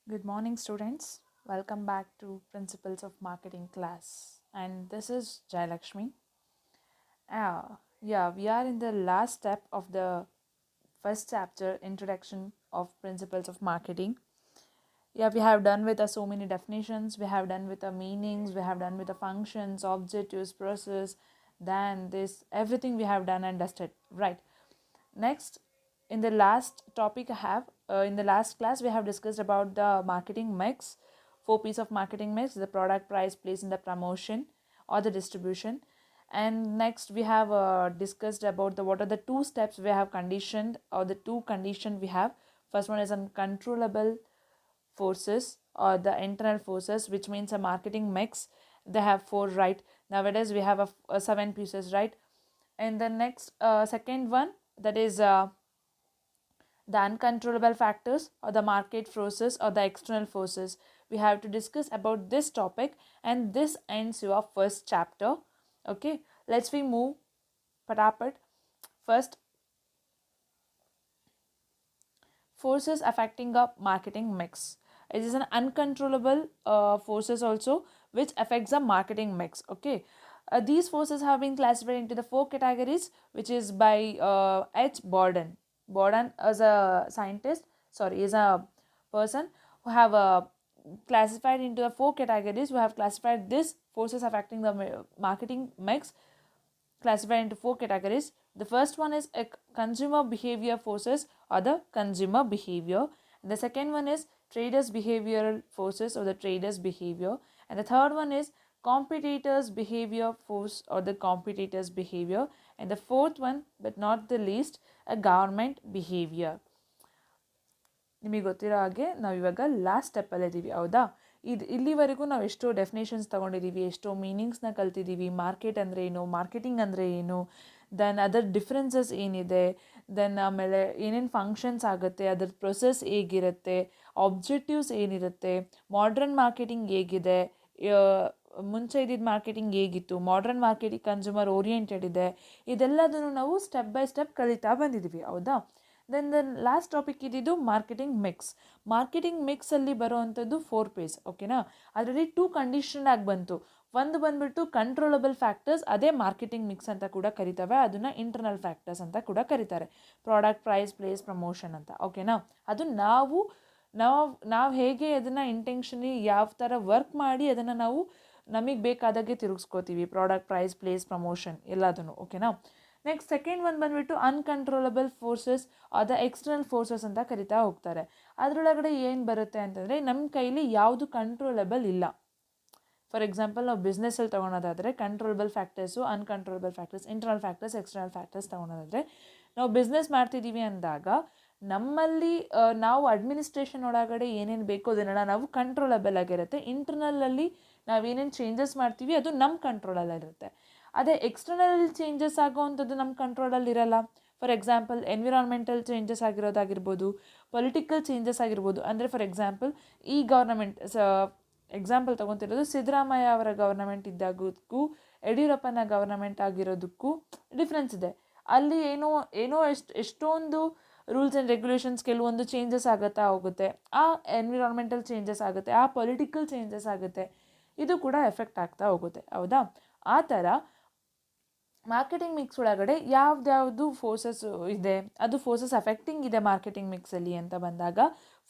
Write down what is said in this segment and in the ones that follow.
Good morning, students. Welcome back to Principles of Marketing class. And this is Jayalakshmi. We are in the last step of the first chapter, Introduction of Principles of Marketing. We have done with so many definitions, we have done with the meanings, we have done with the functions, objectives, process, then this, everything we have done and dusted, right? Next, in the last topic I have, in the last class, we have discussed about the marketing mix, 4 P's of marketing mix: the product, price, place, and the promotion or the distribution. And next, we have discussed about the what are the 2 steps we have conditioned, or the 2 condition we have. First one is uncontrollable forces or the internal forces, which means a marketing mix. They have 4, right? Nowadays we have a 7 pieces, right? And the next second one, that is the uncontrollable factors or the market forces or the external forces. We have to discuss about this topic, and this ends your first chapter. Okay, let's we move patapat. First, forces affecting a marketing mix. It is an uncontrollable forces also which affects the marketing mix. Okay, these forces have been classified into the 4 categories, which is by H. Borden. Borden is a scientist, sorry, is a person who have classified into the 4 categories, who have classified these forces affecting the marketing mix, classified into 4 categories. The first one is a consumer behavior forces or the consumer behavior. The second one is traders behavioral forces or the traders behavior. And the third one is competitors behavior force or the competitors behavior. And the fourth one, but not the least, a government behavior. ನಿಮಗೆ ಗೊತ್ತಿರೋ ಹಾಗೆ ನಾವು ಇವಾಗ last ಸ್ಟೆಪ್ಪಲ್ಲಿದ್ದೀವಿ, ಹೌದಾ? ಇಲ್ಲಿವರೆಗೂ ನಾವು ಎಷ್ಟೋ definitions ತೊಗೊಂಡಿದ್ದೀವಿ, ಎಷ್ಟೋ ಮೀನಿಂಗ್ಸ್ನ ಕಲ್ತಿದ್ದೀವಿ. ಮಾರ್ಕೆಟ್ ಅಂದರೆ ಏನು, ಮಾರ್ಕೆಟಿಂಗ್ ಅಂದರೆ ಏನು, ದೆನ್ ಅದರ ಡಿಫ್ರೆನ್ಸಸ್ ಏನಿದೆ, ದೆನ್ ಆಮೇಲೆ ಏನೇನು ಫಂಕ್ಷನ್ಸ್ ಆಗುತ್ತೆ, ಅದ್ರ ಪ್ರೊಸೆಸ್ ಹೇಗಿರುತ್ತೆ, ಆಬ್ಜೆಕ್ಟಿವ್ಸ್ ಏನಿರುತ್ತೆ, ಮಾಡ್ರನ್ ಮಾರ್ಕೆಟಿಂಗ್ ಹೇಗಿದೆ, ಮುಂಚೆ ಇದ್ದಿದ್ದ ಮಾರ್ಕೆಟಿಂಗ್ ಹೇಗಿತ್ತು, ಮಾಡ್ರನ್ ಮಾರ್ಕೆಟಿಂಗ್ ಕನ್ಸ್ಯೂಮರ್ ಓರಿಯೆಂಟೆಡ್ ಇದೆ, ಇದೆಲ್ಲದನ್ನು ನಾವು ಸ್ಟೆಪ್ ಬೈ ಸ್ಟೆಪ್ ಕಲಿತಾ ಬಂದಿದ್ದೀವಿ, ಹೌದಾ? ದೆನ್ ಲಾಸ್ಟ್ ಟಾಪಿಕ್ ಇದ್ದಿದ್ದು ಮಾರ್ಕೆಟಿಂಗ್ ಮಿಕ್ಸ್. ಮಾರ್ಕೆಟಿಂಗ್ ಮಿಕ್ಸಲ್ಲಿ ಬರೋವಂಥದ್ದು 4 P's, ಓಕೆನಾ? ಅದರಲ್ಲಿ 2 ಕಂಡೀಷನ್ ಆಗಿ ಬಂತು. ಒಂದು ಬಂದ್ಬಿಟ್ಟು ಕಂಟ್ರೋಲಬಲ್ ಫ್ಯಾಕ್ಟರ್ಸ್, ಅದೇ ಮಾರ್ಕೆಟಿಂಗ್ ಮಿಕ್ಸ್ ಅಂತ ಕೂಡ ಕರಿತವೆ. ಅದನ್ನು ಇಂಟರ್ನಲ್ ಫ್ಯಾಕ್ಟರ್ಸ್ ಅಂತ ಕೂಡ ಕರೀತಾರೆ. ಪ್ರಾಡಕ್ಟ್, ಪ್ರೈಸ್, ಪ್ಲೇಸ್, ಪ್ರಮೋಷನ್ ಅಂತ, ಓಕೆನಾ? ಅದು ನಾವು ನಾವು ನಾವು ಹೇಗೆ ಅದನ್ನು ಇಂಟೆನ್ಷನಿ ಯಾವ ಥರ ವರ್ಕ್ ಮಾಡಿ ಅದನ್ನು ನಾವು ನಮಗೆ ಬೇಕಾದಾಗೆ ತಿರುಗಿಸ್ಕೋತೀವಿ. ಪ್ರಾಡಕ್ಟ್, ಪ್ರೈಸ್, ಪ್ಲೇಸ್, ಪ್ರಮೋಷನ್ ಎಲ್ಲದನ್ನು, ಓಕೆನಾ? ನೆಕ್ಸ್ಟ್ ಸೆಕೆಂಡ್ ಒಂದು ಬಂದುಬಿಟ್ಟು ಅನ್ಕಂಟ್ರೋಲಬಲ್ ಫೋರ್ಸಸ್ ಅದ ಎಕ್ಸ್ಟರ್ನಲ್ ಫೋರ್ಸಸ್ ಅಂತ ಕರಿತಾ ಹೋಗ್ತಾರೆ. ಅದರೊಳಗಡೆ ಏನು ಬರುತ್ತೆ ಅಂತಂದರೆ, ನಮ್ಮ ಕೈಲಿ ಯಾವುದು ಕಂಟ್ರೋಲಬಲ್ ಇಲ್ಲ. ಫಾರ್ ಎಕ್ಸಾಂಪಲ್, ನಾವು ಬಿಸ್ನೆಸ್ಸಲ್ಲಿ ತೊಗೊಳೋದಾದರೆ controllable factors, uncontrollable factors, internal factors, external factors ತೊಗೊಳೋದಾದರೆ, ನಾವು ಬಿಸ್ನೆಸ್ ಮಾಡ್ತಿದ್ದೀವಿ ಅಂದಾಗ ನಮ್ಮಲ್ಲಿ ನಾವು ಅಡ್ಮಿನಿಸ್ಟ್ರೇಷನ್ ಒಳಗಡೆ ಏನೇನು ಬೇಕೋ ಅದನ್ನೆಲ್ಲ ನಾವು ಕಂಟ್ರೋಲಬಲ್ ಆಗಿರುತ್ತೆ. ಇಂಟರ್ನಲಲ್ಲಿ ನಾವೇನೇನು ಚೇಂಜಸ್ ಮಾಡ್ತೀವಿ ಅದು ನಮ್ಮ ಕಂಟ್ರೋಲಲ್ಲಿರುತ್ತೆ. ಅದೇ ಎಕ್ಸ್ಟರ್ನಲ್ ಚೇಂಜಸ್ ಆಗೋವಂಥದ್ದು ನಮ್ಮ ಕಂಟ್ರೋಲಲ್ಲಿ ಇರಲ್ಲ. ಫಾರ್ ಎಕ್ಸಾಂಪಲ್, ಎನ್ವಿರಾನ್ಮೆಂಟಲ್ ಚೇಂಜಸ್ ಆಗಿರೋದಾಗಿರ್ಬೋದು, ಪೊಲಿಟಿಕಲ್ ಚೇಂಜಸ್ ಆಗಿರ್ಬೋದು. ಅಂದರೆ ಫಾರ್ ಎಕ್ಸಾಂಪಲ್, ಈ ಗೌರ್ನಮೆಂಟ್ ಎಕ್ಸಾಂಪಲ್ ತೊಗೊತಿರೋದು ಸಿದ್ದರಾಮಯ್ಯ ಅವರ ಗೌರ್ನಮೆಂಟ್ ಇದ್ದಾಗೂ ಯಡಿಯೂರಪ್ಪನ ಗೌರ್ನಮೆಂಟ್ ಆಗಿರೋದಕ್ಕೂ ಡಿಫ್ರೆನ್ಸ್ ಇದೆ. ಅಲ್ಲಿ ಎಷ್ಟೊಂದು ರೂಲ್ಸ್ ಆ್ಯಂಡ್ ರೆಗ್ಯುಲೇಷನ್ಸ್ ಕೆಲವೊಂದು ಚೇಂಜಸ್ ಆಗುತ್ತಾ ಹೋಗುತ್ತೆ. ಆ ಎನ್ವಿರಾನ್ಮೆಂಟಲ್ ಚೇಂಜಸ್ ಆಗುತ್ತೆ, ಆ ಪೊಲಿಟಿಕಲ್ ಚೇಂಜಸ್ ಆಗುತ್ತೆ, ಇದು ಕೂಡ ಎಫೆಕ್ಟ್ ಆಗ್ತಾ ಹೋಗುತ್ತೆ, ಹೌದಾ? ಆ ಥರ ಮಾರ್ಕೆಟಿಂಗ್ ಮಿಕ್ಸ್ ಒಳಗಡೆ ಯಾವ್ದ್ಯಾವುದು ಫೋರ್ಸಸ್ ಇದೆ, ಅದು ಫೋರ್ಸಸ್ ಅಫೆಕ್ಟಿಂಗ್ ಇದೆ ಮಾರ್ಕೆಟಿಂಗ್ ಮಿಕ್ಸಲ್ಲಿ ಅಂತ ಬಂದಾಗ,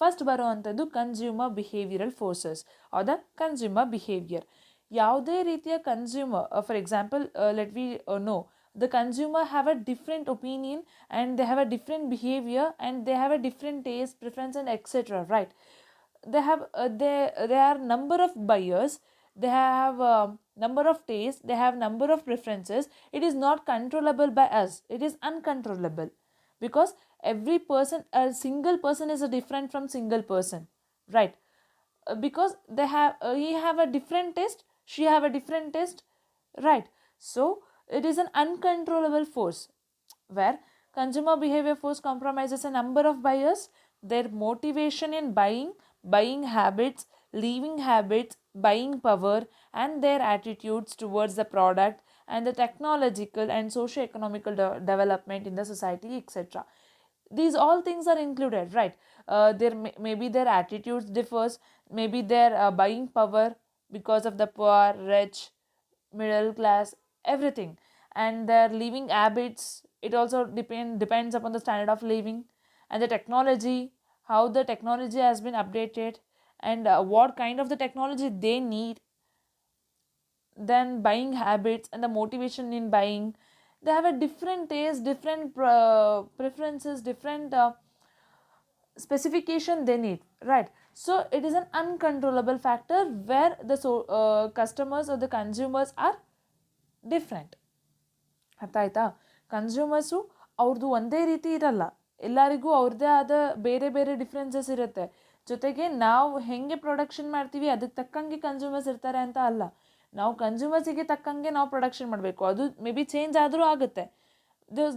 ಫಸ್ಟ್ ಬರೋ ಅಂಥದ್ದು consumer behavioural forces are the consumer behaviour. ಯಾವುದೇ ರೀತಿಯ consumer, for example, let we know the consumer have a different opinion and they have a different behavior and they have a different taste, preference and etc, right? They are number of buyers, they have number of tastes, they have number of preferences. It is not controllable by us, it is uncontrollable, because every person, a single person is a different from single person, right? Because he have a different taste, she have a different taste, right? So it is an uncontrollable force, where consumer behavior force compromises a number of buyers, their motivation in buying habits, leaving habits, buying power, and their attitudes towards the product and the technological and socio-economical development in the society, etc. these all things are included, right? Maybe their attitudes differs, maybe their buying power because of the poor, rich, middle class, everything, and their living habits. It also depends upon the standard of living, and the technology, how the technology has been updated, and what kind of the technology they need. Then buying habits and the motivation in buying, they have a different taste, different preferences, different specification they need, right? So it is an uncontrollable factor where the customers or the consumers are different. ಅರ್ಥ ಆಯ್ತಾ? Consumers ಅವ್ರದ್ದು ಒಂದೇ ರೀತಿ ಇರಲ್ಲ, ಎಲ್ಲರಿಗೂ ಅವ್ರದ್ದೇ ಆದ ಬೇರೆ ಬೇರೆ ಡಿಫ್ರೆನ್ಸಸ್ ಇರುತ್ತೆ. ಜೊತೆಗೆ ನಾವು ಹೆಂಗೆ ಪ್ರೊಡಕ್ಷನ್ ಮಾಡ್ತೀವಿ ಅದಕ್ಕೆ ತಕ್ಕಂಗೆ ಕನ್ಸ್ಯೂಮರ್ಸ್ ಇರ್ತಾರೆ ಅಂತ ಅಲ್ಲ, ನಾವು ಕನ್ಸ್ಯೂಮರ್ಸಿಗೆ ತಕ್ಕಂಗೆ ನಾವು ಪ್ರೊಡಕ್ಷನ್ ಮಾಡಬೇಕು. ಅದು ಮೇ ಬಿ ಚೇಂಜ್ ಆದರೂ ಆಗುತ್ತೆ.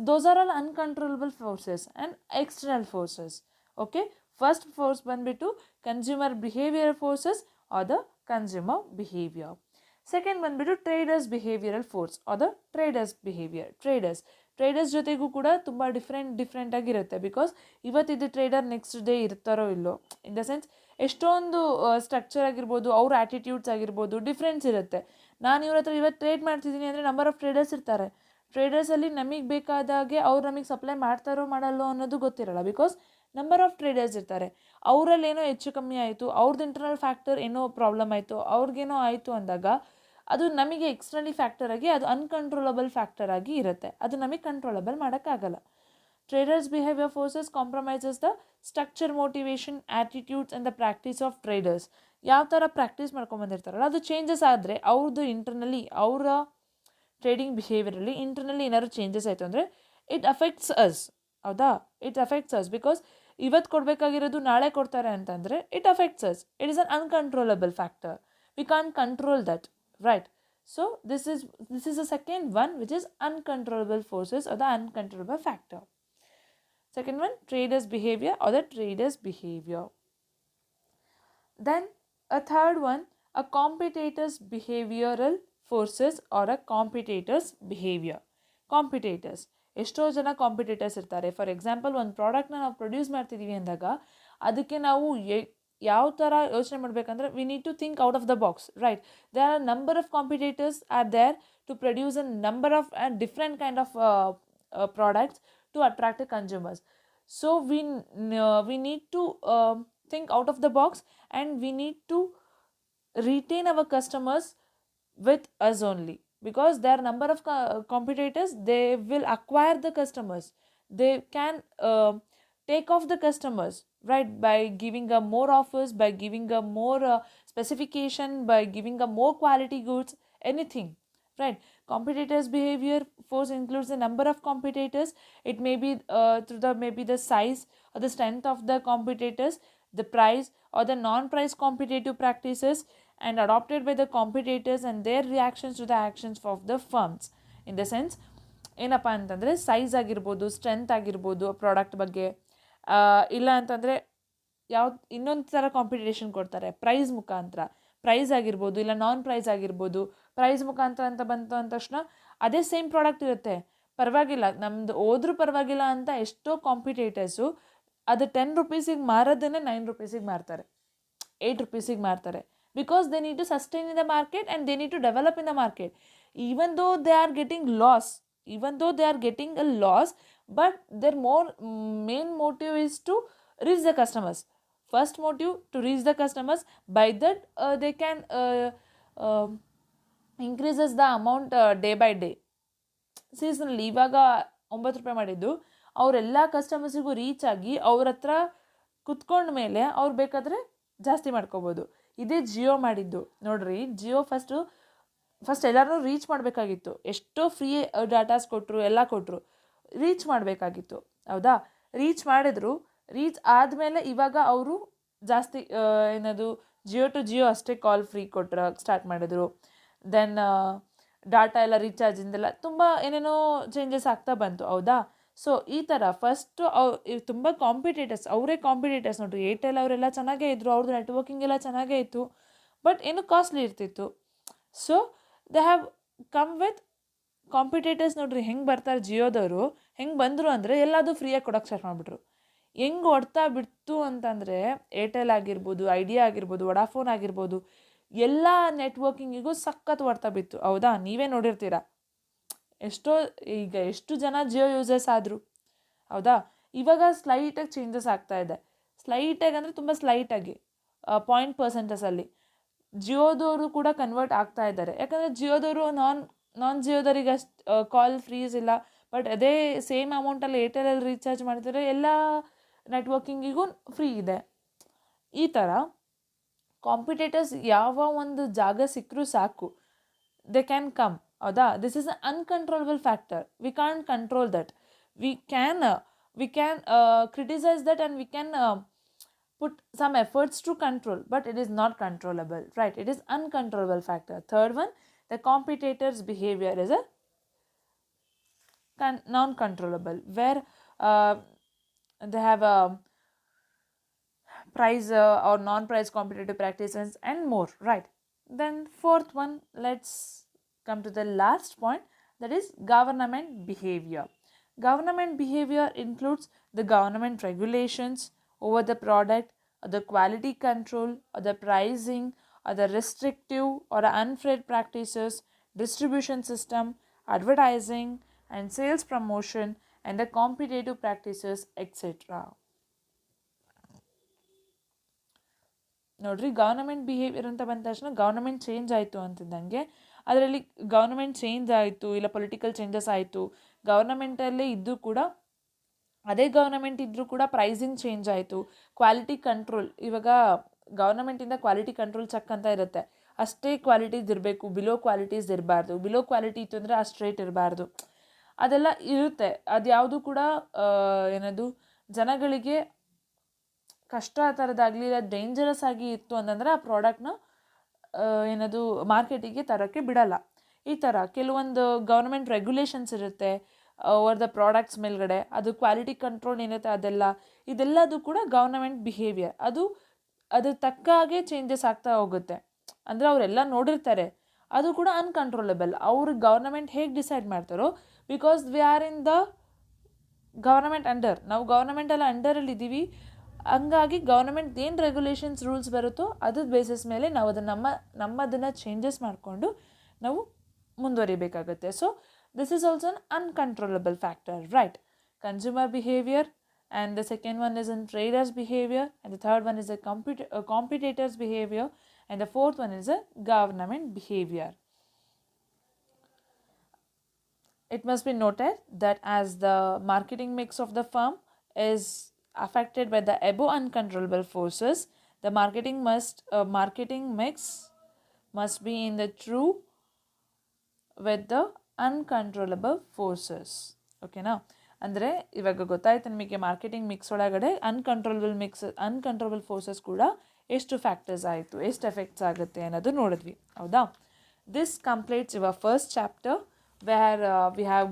Those are all uncontrollable forces and external forces. Okay, first force ಬಂದುಬಿಟ್ಟು consumer behaviour forces are the consumer behaviour. Second ಬಂದುಬಿಟ್ಟು traders behavioural force are the traders behaviour. Traders ಜೊತೆಗೂ ಕೂಡ ತುಂಬ ಡಿಫ್ರೆಂಟಾಗಿರುತ್ತೆ. ಬಿಕಾಸ್ ಇವತ್ತಿದ್ದು trader next day ಇರ್ತಾರೋ ಇಲ್ಲೋ, in the sense ಎಷ್ಟೊಂದು ಸ್ಟ್ರಕ್ಚರ್ ಆಗಿರ್ಬೋದು, ಅವ್ರ ಆ್ಯಟಿಟ್ಯೂಡ್ಸ್ ಆಗಿರ್ಬೋದು, ಡಿಫ್ರೆನ್ಸ್ ಇರುತ್ತೆ. ನಾನು ಇವ್ರ ಹತ್ರ ಇವತ್ತು ಟ್ರೇಡ್ ಮಾಡ್ತಿದ್ದೀನಿ ಅಂದರೆ ನಂಬರ್ ಆಫ್ ಟ್ರೇಡರ್ಸ್ ಇರ್ತಾರೆ. ಟ್ರೇಡರ್ಸಲ್ಲಿ ನಮಗೆ ಬೇಕಾದಾಗೆ ಅವ್ರು ನಮಗೆ ಸಪ್ಲೈ ಮಾಡ್ತಾರೋ ಮಾಡಲ್ಲೋ ಅನ್ನೋದು ಗೊತ್ತಿರಲ್ಲ. ಬಿಕಾಸ್ ನಂಬರ್ ಆಫ್ ಟ್ರೇಡರ್ಸ್ ಇರ್ತಾರೆ. ಅವರಲ್ಲೇನೋ ಹೆಚ್ಚು ಕಮ್ಮಿ ಆಯಿತು, ಅವ್ರದ್ದು ಇಂಟರ್ನಲ್ ಫ್ಯಾಕ್ಟರ್ ಏನೋ ಪ್ರಾಬ್ಲಮ್ ಆಯಿತು, ಅವ್ರಿಗೇನೋ ಆಯಿತು ಅಂದಾಗ ಅದು ನಮಗೆ ಎಕ್ಸ್ಟರ್ನಲಿ ಫ್ಯಾಕ್ಟರ್ ಆಗಿ ಅದು ಅನ್ಕಂಟ್ರೋಲಬಲ್ ಫ್ಯಾಕ್ಟರ್ ಆಗಿ ಇರುತ್ತೆ. ಅದು ನಮಗೆ ಕಂಟ್ರೋಲಬಲ್ ಮಾಡೋಕ್ಕಾಗಲ್ಲ. Traders behaviour forces compromises the structure, motivation, attitudes and the practice of traders. ಯಾವ ಥರ ಪ್ರಾಕ್ಟೀಸ್ ಮಾಡ್ಕೊಂಬಂದಿರ್ತಾರಲ್ಲ ಅದು ಚೇಂಜಸ್ ಆದರೆ ಅವ್ರದ್ದು ಇಂಟರ್ನಲಿ, ಅವರ ಟ್ರೇಡಿಂಗ್ ಬಿಹೇವಿಯರಲ್ಲಿ ಇಂಟರ್ನಲಿ ಏನಾದ್ರು ಚೇಂಜಸ್ ಆಯಿತು ಅಂದರೆ ಇಟ್ ಅಫೆಕ್ಟ್ಸ್ ಅಸ್. ಹೌದಾ? It affects us. ಬಿಕಾಸ್ ಇವತ್ತು ಕೊಡಬೇಕಾಗಿರೋದು ನಾಳೆ ಕೊಡ್ತಾರೆ ಅಂತಂದರೆ it affects us. It is an uncontrollable factor. We can't control that, right? So this is the second one, which is uncontrollable forces or the uncontrollable factor. Second one, traders behavior or the traders behavior. Then a third one, a competitor's behavioral forces or a competitor's behavior. Competitors, ಎಷ್ಟೋ ಜನ competitors ಇರ್ತಾರೆ. For example, ಒಂದು ಪ್ರಾಡಕ್ಟ್ನ ನಾವು produce ಮಾಡ್ತಿದ್ದೀವಿ ಅಂದಾಗ ಅದಕ್ಕೆ ನಾವು ಯಾವ ಥರ ಯೋಚನೆ ಮಾಡಬೇಕಂದ್ರೆ we need to think out of the box, right? There are number of competitors are there to produce a number of and different kind of products to attract consumers. So we need to think out of the box, and we need to retain our customers with us only, because there are number of competitors. They will acquire the customers, they can take off the customers, right, by giving a more offers, by giving a more specification, by giving a more quality goods, anything, right? Competitors behavior force includes the number of competitors. It may be through the maybe the size or the strength of the competitors, the price or the non-price competitive practices and adopted by the competitors and their reactions to the actions of the firms. In the sense, ಏನಪ್ಪ ಅಂತಂದರೆ size ಆಗಿರ್ಬೋದು, strength ಆಗಿರ್ಬೋದು product ಬಗ್ಗೆ, ಇಲ್ಲ ಅಂತಂದರೆ ಇನ್ನೊಂದು ಥರ competition ಕೊಡ್ತಾರೆ ಪ್ರೈಸ್ ಮುಖಾಂತರ. ಪ್ರೈಸ್ ಆಗಿರ್ಬೋದು, ಇಲ್ಲ ನಾನ್ ಪ್ರೈಸ್ ಆಗಿರ್ಬೋದು. ಪ್ರೈಸ್ ಮುಖಾಂತರ ಅಂತ ಬಂತು ಅಂದ ತಕ್ಷಣ ಅದೇ ಸೇಮ್ ಪ್ರಾಡಕ್ಟ್ ಇರುತ್ತೆ, ಪರವಾಗಿಲ್ಲ, ನಮ್ಮದು ಹೋದ್ರೂ ಪರವಾಗಿಲ್ಲ ಅಂತ ಎಷ್ಟೋ ಕಾಂಪಿಟೇಟರ್ಸು ಅದು 10 ರೂಪೀಸಿಗೆ ಮಾರೋದನ್ನೇ 9 ರೂಪೀಸಿಗೆ ಮಾರ್ತಾರೆ, 8 ರೂಪೀಸಿಗೆ ಮಾರ್ತಾರೆ. Because they need to sustain in the market and they need to develop in the market. Even though they are getting a loss, but their main motive is to reach the customers. First motive, to reach the customers. By that they can increases the amount day by day. ಸೀಸನಲ್ಲಿ ಇವಾಗ 9 ರೂಪಾಯಿ ಮಾಡಿದ್ದು ಅವರೆಲ್ಲ ಕಸ್ಟಮರ್ಸಿಗೂ reach ಆಗಿ ಅವ್ರ ಹತ್ರ ಕುತ್ಕೊಂಡ ಮೇಲೆ ಅವ್ರು ಬೇಕಾದರೆ ಜಾಸ್ತಿ ಮಾಡ್ಕೋಬೋದು. ಇದೇ ಜಿಯೋ ಮಾಡಿದ್ದು ನೋಡ್ರಿ. ಜಿಯೋ ಫಸ್ಟ್ ಎಲ್ಲರೂ ರೀಚ್ ಮಾಡಬೇಕಾಗಿತ್ತು, ಎಷ್ಟೋ ಫ್ರೀ ಡಾಟಾಸ್ ಕೊಟ್ಟರು, ಎಲ್ಲ ಕೊಟ್ಟರು, ರೀಚ್ ಮಾಡಬೇಕಾಗಿತ್ತು. ಹೌದಾ? ರೀಚ್ ಮಾಡಿದ್ರು. ರೀಚ್ ಆದಮೇಲೆ ಇವಾಗ ಅವರು ಜಾಸ್ತಿ ಏನದು ಜಿಯೋ ಟು ಜಿಯೋ ಅಷ್ಟೇ ಕಾಲ್ ಫ್ರೀ ಕೊಟ್ಟರು, ಸ್ಟಾರ್ಟ್ ಮಾಡಿದ್ರು. ದೆನ್ ಡಾಟಾ ಎಲ್ಲ ರೀಚಾರ್ಜಿಂದೆಲ್ಲ ತುಂಬ ಏನೇನೋ ಚೇಂಜಸ್ ಆಗ್ತಾ ಬಂತು. ಹೌದಾ? ಸೊ ಈ ಥರ ಫಸ್ಟು ತುಂಬ ಅವರೇ ಕಾಂಪಿಟೇಟರ್ಸ್ ನೋಡ್ರಿ. ಏರ್ಟೆಲ್ ಅವರೆಲ್ಲ ಚೆನ್ನಾಗೇ ಇದ್ದರು, ಅವ್ರದ್ದು ನೆಟ್ವರ್ಕಿಂಗ್ ಎಲ್ಲ ಚೆನ್ನಾಗೇ ಇತ್ತು, ಬಟ್ ಏನು ಕಾಸ್ಟ್ಲಿ ಇರ್ತಿತ್ತು. So they have come with competitors. ನೋಡ್ರಿ ಹೆಂಗೆ ಬರ್ತಾರೆ, ಜಿಯೋದವರು ಹೆಂಗೆ ಬಂದರು ಅಂದರೆ ಎಲ್ಲದು ಫ್ರೀಯಾಗಿ ಕೊಡೋಕ್ಕೆ ಸ್ಟಾರ್ಟ್ ಮಾಡಿಬಿಟ್ರು. ಹೆಂಗೆ ಹೊಡ್ತಾ ಬಿಡ್ತು ಅಂತಂದರೆ ಏರ್ಟೆಲ್ ಆಗಿರ್ಬೋದು, ಐಡಿಯಾ ಆಗಿರ್ಬೋದು, ವಡಾಫೋನ್ ಆಗಿರ್ಬೋದು, ಎಲ್ಲ ನೆಟ್ವರ್ಕಿಂಗಿಗೂ ಸಖತ್ ಹೊಡ್ತಾ ಬಿತ್ತು. ಹೌದಾ, ನೀವೇ ನೋಡಿರ್ತೀರ. ಎಷ್ಟು ಜನ ಜಿಯೋ ಯೂಸರ್ಸ್ ಆದರು. ಹೌದಾ, ಇವಾಗ ಸ್ಲೈಟಾಗಿ ಚೇಂಜಸ್ ಆಗ್ತಾ ಇದೆ. ಸ್ಲೈಟಾಗಿ ಅಂದರೆ ತುಂಬ ಸ್ಲೈಟಾಗಿ 0.% ಜಿಯೋದವರು ಕೂಡ ಕನ್ವರ್ಟ್ ಆಗ್ತಾ ಇದ್ದಾರೆ. ಯಾಕಂದರೆ ಜಿಯೋದವರು ನಾನ್ ಜಿಯೋದವರಿಗೆ ಅಷ್ಟು ಕಾಲ್ ಫ್ರೀಸ್ ಇಲ್ಲ. ಬಟ್ ಅದೇ ಸೇಮ್ ಅಮೌಂಟಲ್ಲಿ ಏರ್ಟೆಲಲ್ಲಿ ರೀಚಾರ್ಜ್ ಮಾಡ್ತಿದ್ರೆ ಎಲ್ಲ ನೆಟ್ವರ್ಕಿಂಗಿಗೂ ಫ್ರೀ ಇದೆ. ಈ ಥರ ಕಾಂಪಿಟೇಟರ್ಸ್ ಯಾವ ಒಂದು ಜಾಗ ಸಿಕ್ಕರೂ ಸಾಕು, ದೇ ಕ್ಯಾನ್ ಕಮ್. ಹೌದಾ, this is an uncontrollable factor. We can't control that. We can criticize that, and we can put some efforts to control, but it is not controllable, right? It is uncontrollable factor. Third one, the competitor's behavior is a non-controllable, where they have a price or non-price competitive practices and more, right? Then fourth one, let's come to the last point, that is government behavior. Government behavior includes the government regulations over the product, or the quality control, or the pricing, or the restrictive or unfair practices, distribution system, advertising and sales promotion, and the competitive practices, etc. ನೋಡ್ರಿ, government behaviour ಅಂತ ಬಂದ ತಕ್ಷಣ government change ಆಯಿತು ಅಂತಿದ್ದಂಗೆ, ಅದರಲ್ಲಿ government change ಆಯಿತು, ಇಲ್ಲ political changes ಆಯಿತು, ಗವರ್ನಮೆಂಟಲ್ಲೇ ಇದ್ದು ಕೂಡ, ಅದೇ ಗವರ್ನಮೆಂಟ್ ಇದ್ದರೂ ಕೂಡ ಪ್ರೈಸಿಂಗ್ ಚೇಂಜ್ ಆಯಿತು, ಕ್ವಾಲಿಟಿ ಕಂಟ್ರೋಲ್, ಇವಾಗ ಗವರ್ನಮೆಂಟಿಂದ ಕ್ವಾಲಿಟಿ ಕಂಟ್ರೋಲ್ ಚೆಕ್ ಅಂತ ಇರುತ್ತೆ. ಅಷ್ಟೇ ಕ್ವಾಲಿಟೀಸ್ ಇರಬೇಕು, ಬಿಲೋ ಕ್ವಾಲಿಟೀಸ್ ಇರಬಾರ್ದು. ಬಿಲೋ ಕ್ವಾಲಿಟಿ ಇತ್ತು ಅಂದರೆ ಅಷ್ಟು ರೇಟ್ ಇರಬಾರ್ದು. ಅದೆಲ್ಲ ಇರುತ್ತೆ. ಅದು ಯಾವುದು ಕೂಡ ಏನದು ಜನಗಳಿಗೆ ಕಷ್ಟ ಆ ಥರದ್ದಾಗಲಿ, ಇಲ್ಲ ಡೇಂಜರಸ್ ಆಗಿ ಇತ್ತು ಅಂತಂದರೆ ಆ ಪ್ರಾಡಕ್ಟ್ನ ಏನದು ಮಾರ್ಕೆಟಿಗೆ ತರೋಕ್ಕೆ ಬಿಡಲ್ಲ. ಈ ಥರ ಕೆಲವೊಂದು ಗೌರ್ಮೆಂಟ್ ರೆಗ್ಯುಲೇಷನ್ಸ್ ಇರುತ್ತೆ ಓವರ್ ದ ಪ್ರಾಡಕ್ಟ್ಸ್ ಮೇಲ್ಗಡೆ. ಅದು ಕ್ವಾಲಿಟಿ ಕಂಟ್ರೋಲ್ ಏನಿರುತ್ತೆ ಇದೆಲ್ಲದು ಕೂಡ ಗೌರ್ನಮೆಂಟ್ ಬಿಹೇವಿಯರ್. ಅದು ತಕ್ಕ ಹಾಗೆ ಚೇಂಜಸ್ ಆಗ್ತಾ ಹೋಗುತ್ತೆ. ಅಂದರೆ ಅವರೆಲ್ಲ ನೋಡಿರ್ತಾರೆ, ಅದು ಕೂಡ ಅನ್ಕಂಟ್ರೋಲಬಲ್. ಅವರು ಗೌರ್ನಮೆಂಟ್ ಹೇಗೆ ಡಿಸೈಡ್ ಮಾಡ್ತಾರೋ, because we are in the government under, ನಾವು ಗೌರ್ನಮೆಂಟೆಲ್ಲ ಅಂಡರಲ್ಲಿ ಇದ್ದೀವಿ. ಹಂಗಾಗಿ ಗೌರ್ನಮೆಂಟ್ ಏನು ರೆಗ್ಯುಲೇಷನ್ಸ್ ರೂಲ್ಸ್ ಬರುತ್ತೋ ಅದ್ರ ಬೇಸಿಸ್ ಮೇಲೆ ನಾವು ಅದನ್ನು ನಮ್ಮದನ್ನು ಚೇಂಜಸ್ ಮಾಡಿಕೊಂಡು ನಾವು ಮುಂದುವರಿಬೇಕಾಗುತ್ತೆ. So this is also an uncontrollable factor, right? Consumer behaviour, and the second one is in traders behavior, and the third one is a competitors behavior, and the fourth one is a government behavior. It must be noted that as the marketing mix of the firm is affected by the above uncontrollable forces, the marketing mix must be in the true with the uncontrollable forces. ಓಕೆನಾ? ಅಂದರೆ ಇವಾಗ ಗೊತ್ತಾಯ್ತು ನಿಮಗೆ, marketing mix ಒಳಗಡೆ uncontrollable forces ಕೂಡ ಎಷ್ಟು factors ಆಯಿತು, ಎಷ್ಟು ಎಫೆಕ್ಟ್ಸ್ ಆಗುತ್ತೆ ಅನ್ನೋದು ನೋಡಿದ್ವಿ. ಹೌದಾ? This completes your first chapter, where we have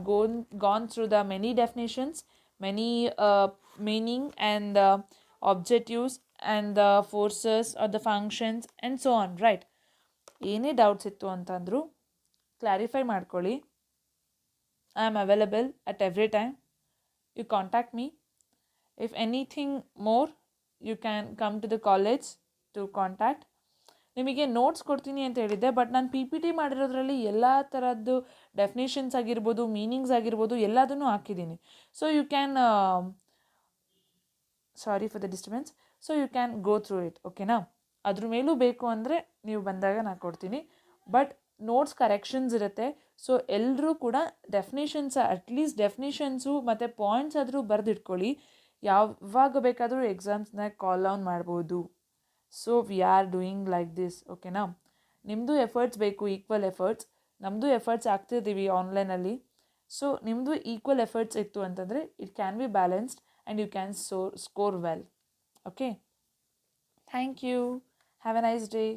gone through the many definitions, many meaning and the objectives and the forces or the functions and so on, right? ಏನೇ doubts ಇತ್ತು ಅಂತಂದರೂ clarify ಮಾಡ್ಕೊಳ್ಳಿ. I am available at every time. You contact me. If anything more, you can come to the college to contact. ನಿಮಗೆ notes ಕೊಡ್ತೀನಿ ಅಂತ ಹೇಳಿದ್ದೆ, but ನಾನು PPT ಮಾಡಿರೋದ್ರಲ್ಲಿ ಎಲ್ಲ ಥರದ್ದು ಡೆಫಿನೇಷನ್ಸ್ ಆಗಿರ್ಬೋದು, ಮೀನಿಂಗ್ಸ್ ಆಗಿರ್ಬೋದು, ಎಲ್ಲದನ್ನೂ ಹಾಕಿದ್ದೀನಿ. So you can sorry for the disturbance. So you can go through it. ಓಕೆನಾ? ಅದ್ರ ಮೇಲೂ ಬೇಕು ಅಂದರೆ ನೀವು ಬಂದಾಗ ನಾನು ಕೊಡ್ತೀನಿ. ಬಟ್ ನೋಟ್ಸ್ ಕರೆಕ್ಷನ್ಸ್ ಇರುತ್ತೆ. ಸೊ ಎಲ್ಲರೂ ಕೂಡ ಅಟ್ಲೀಸ್ಟ್ ಡೆಫಿನೇಷನ್ಸು ಮತ್ತು ಪಾಯಿಂಟ್ಸ್ ಆದರೂ ಬರೆದಿಟ್ಕೊಳ್ಳಿ. ಯಾವಾಗ ಬೇಕಾದರೂ ಎಕ್ಸಾಮ್ಸ್ನಾಗ ಕಾಲ್ ಡೌನ್ ಮಾಡ್ಬೋದು. So we are doing like this. ಓಕೆನಾ? ನಿಮ್ಮದು ಎಫರ್ಟ್ಸ್ ಬೇಕು, ಈಕ್ವಲ್ ಎಫರ್ಟ್ಸ್. ನಮ್ಮದು ಎಫರ್ಟ್ಸ್ ಆಗ್ತಿದ್ದೀವಿ ಆನ್ಲೈನಲ್ಲಿ. ಸೊ ನಿಮ್ಮದು ಈಕ್ವಲ್ ಎಫರ್ಟ್ಸ್ ಇತ್ತು ಅಂತಂದರೆ it can be balanced and you can score well. Okay? Thank you. Have a nice day.